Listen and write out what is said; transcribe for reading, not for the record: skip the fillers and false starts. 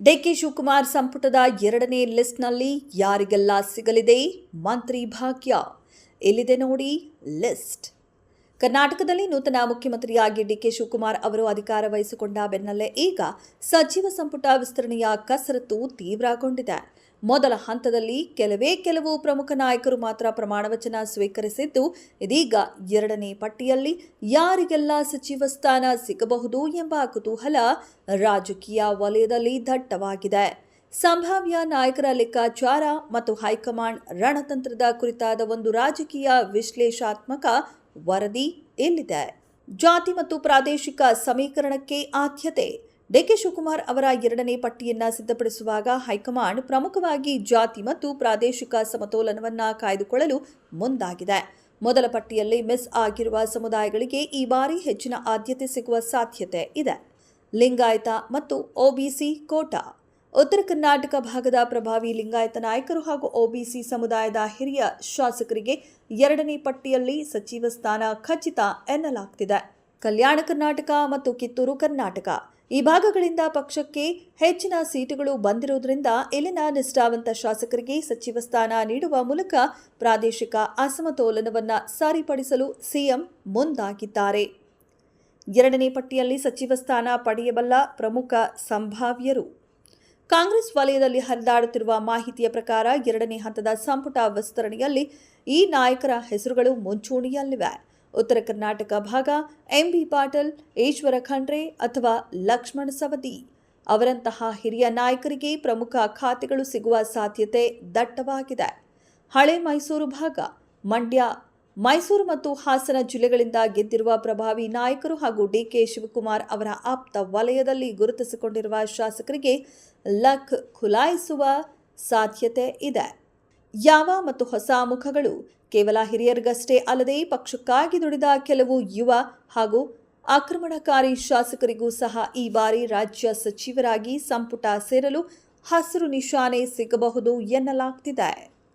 DK Shivakumar ಸಂಪುಟದ 2ನೇ ಲಿಸ್ಟ್ನಲ್ಲಿ ಯಾರಿಗೆಲ್ಲ ಸಿಗಲಿದೆ ಮಂತ್ರಿ ಭಾಗ್ಯ? ಇಲ್ಲಿದೆ ನೋಡಿ ಲಿಸ್ಟ್. ಕರ್ನಾಟಕದಲ್ಲಿ ನೂತನ ಮುಖ್ಯಮಂತ್ರಿಯಾಗಿ ಡಿಕೆ ಶಿವಕುಮಾರ್ ಅವರು ಅಧಿಕಾರ ವಹಿಸಿಕೊಂಡ ಬೆನ್ನಲ್ಲೇ ಈಗ ಸಚಿವ ಸಂಪುಟ ವಿಸ್ತರಣೆಯ ಕಸರತ್ತು ತೀವ್ರಗೊಂಡಿದೆ. ಮೊದಲ ಹಂತದಲ್ಲಿ ಕೆಲವು ಪ್ರಮುಖ ನಾಯಕರು ಮಾತ್ರ ಪ್ರಮಾಣವಚನ ಸ್ವೀಕರಿಸಿದ್ದು, ಇದೀಗ 2ನೇ ಪಟ್ಟಿಯಲ್ಲಿ ಯಾರಿಗೆಲ್ಲ ಸಚಿವ ಸ್ಥಾನ ಸಿಗಬಹುದು ಎಂಬ ಕುತೂಹಲ ರಾಜಕೀಯ ವಲಯದಲ್ಲಿ ದಟ್ಟವಾಗಿದೆ. ಸಂಭಾವ್ಯ ನಾಯಕರ ಲೆಕ್ಕಾಚಾರ ಮತ್ತು ಹೈಕಮಾಂಡ್ ರಣತಂತ್ರದ ಕುರಿತಾದ ಒಂದು ರಾಜಕೀಯ ವಿಶ್ಲೇಷಣಾತ್ಮಕ ವರದಿ ಇಲ್ಲಿದೆ. ಜಾತಿ ಮತ್ತು ಪ್ರಾದೇಶಿಕ ಸಮೀಕರಣಕ್ಕೆ ಆದ್ಯತೆ. ಡಿಕೆ ಶಿವಕುಮಾರ್ ಅವರ 2ನೇ ಪಟ್ಟಿಯನ್ನು ಸಿದ್ಧಪಡಿಸುವಾಗ ಹೈಕಮಾಂಡ್ ಪ್ರಮುಖವಾಗಿ ಜಾತಿ ಮತ್ತು ಪ್ರಾದೇಶಿಕ ಸಮತೋಲನವನ್ನು ಕಾಯ್ದುಕೊಳ್ಳಲು ಮುಂದಾಗಿದೆ. ಮೊದಲ ಪಟ್ಟಿಯಲ್ಲಿ ಮಿಸ್ ಆಗಿರುವ ಸಮುದಾಯಗಳಿಗೆ ಈ ಬಾರಿ ಹೆಚ್ಚಿನ ಆದ್ಯತೆ ಸಿಗುವ ಸಾಧ್ಯತೆ ಇದೆ. ಲಿಂಗಾಯತ ಮತ್ತು ಒಬಿಸಿ ಕೋಟಾ. ಉತ್ತರ ಕರ್ನಾಟಕ ಭಾಗದ ಪ್ರಭಾವಿ ಲಿಂಗಾಯತ ನಾಯಕರು ಹಾಗೂ ಒಬಿಸಿ ಸಮುದಾಯದ ಹಿರಿಯ ಶಾಸಕರಿಗೆ 2ನೇ ಪಟ್ಟಿಯಲ್ಲಿ ಸಚಿವ ಸ್ಥಾನ ಖಚಿತ ಎನ್ನಲಾಗ್ತಿದೆ. ಕಲ್ಯಾಣ ಕರ್ನಾಟಕ ಮತ್ತು ಕಿತ್ತೂರು ಕರ್ನಾಟಕ ಈ ಭಾಗಗಳಿಂದ ಪಕ್ಷಕ್ಕೆ ಹೆಚ್ಚಿನ ಸೀಟುಗಳು ಬಂದಿರುವುದರಿಂದ ಇಲ್ಲಿನ ನಿಷ್ಠಾವಂತ ಶಾಸಕರಿಗೆ ಸಚಿವ ಸ್ಥಾನ ನೀಡುವ ಮೂಲಕ ಪ್ರಾದೇಶಿಕ ಅಸಮತೋಲನವನ್ನು ಸರಿಪಡಿಸಲು ಸಿಎಂ ಮುಂದಾಗಿದ್ದಾರೆ. 2ನೇ ಪಟ್ಟಿಯಲ್ಲಿ ಸಚಿವ ಸ್ಥಾನ ಪಡೆಯಬಲ್ಲ ಪ್ರಮುಖ ಸಂಭಾವ್ಯರು. ಕಾಂಗ್ರೆಸ್ ವಲಯದಲ್ಲಿ ಹರಿದಾಡುತ್ತಿರುವ ಮಾಹಿತಿಯ ಪ್ರಕಾರ 2ನೇ ಹಂತದ ಸಂಪುಟ ವಿಸ್ತರಣೆಯಲ್ಲಿ ಈ ನಾಯಕರ ಹೆಸರುಗಳು ಮುಂಚೂಣಿಯಲ್ಲಿವೆ. ಉತ್ತರ ಕರ್ನಾಟಕ ಭಾಗ ಎಂಬಿ ಪಾಟೀಲ್, ಈಶ್ವರ ಖಂಡ್ರೆ ಅಥವಾ ಲಕ್ಷ್ಮಣ ಸವದಿ ಅವರಂತಹ ಹಿರಿಯ ನಾಯಕರಿಗೆ ಪ್ರಮುಖ ಖಾತೆಗಳು ಸಿಗುವ ಸಾಧ್ಯತೆ ದಟ್ಟವಾಗಿದೆ. ಹಳೆ ಮೈಸೂರು ಭಾಗ ಮಂಡ್ಯ, ಮೈಸೂರು ಮತ್ತು ಹಾಸನ ಜಿಲ್ಲೆಗಳಿಂದ ಗೆದ್ದಿರುವ ಪ್ರಭಾವಿ ನಾಯಕರು ಹಾಗೂ ಡಿಕೆ ಶಿವಕುಮಾರ್ ಅವರ ಆಪ್ತ ವಲಯದಲ್ಲಿ ಗುರುತಿಸಿಕೊಂಡಿರುವ ಶಾಸಕರಿಗೆ ಲಕ್ ಖುಲಾಯಿಸುವ ಸಾಧ್ಯತೆ ಇದೆ. ಯಾವ ಮತ್ತು ಹೊಸ ಮುಖಗಳು. ಕೇವಲ ಹಿರಿಯರಿಗಷ್ಟೇ ಅಲ್ಲದೆ ಪಕ್ಷಕ್ಕಾಗಿ ದುಡಿದ ಕೆಲವು ಯುವ ಹಾಗೂ ಆಕ್ರಮಣಕಾರಿ ಶಾಸಕರಿಗೂ ಸಹ ಈ ಬಾರಿ ರಾಜ್ಯ ಸಚಿವರಾಗಿ ಸಂಪುಟ ಸೇರಲು ಹಸಿರು ನಿಶಾನೆ ಸಿಗಬಹುದು ಎನ್ನಲಾಗ್ತಿದೆ.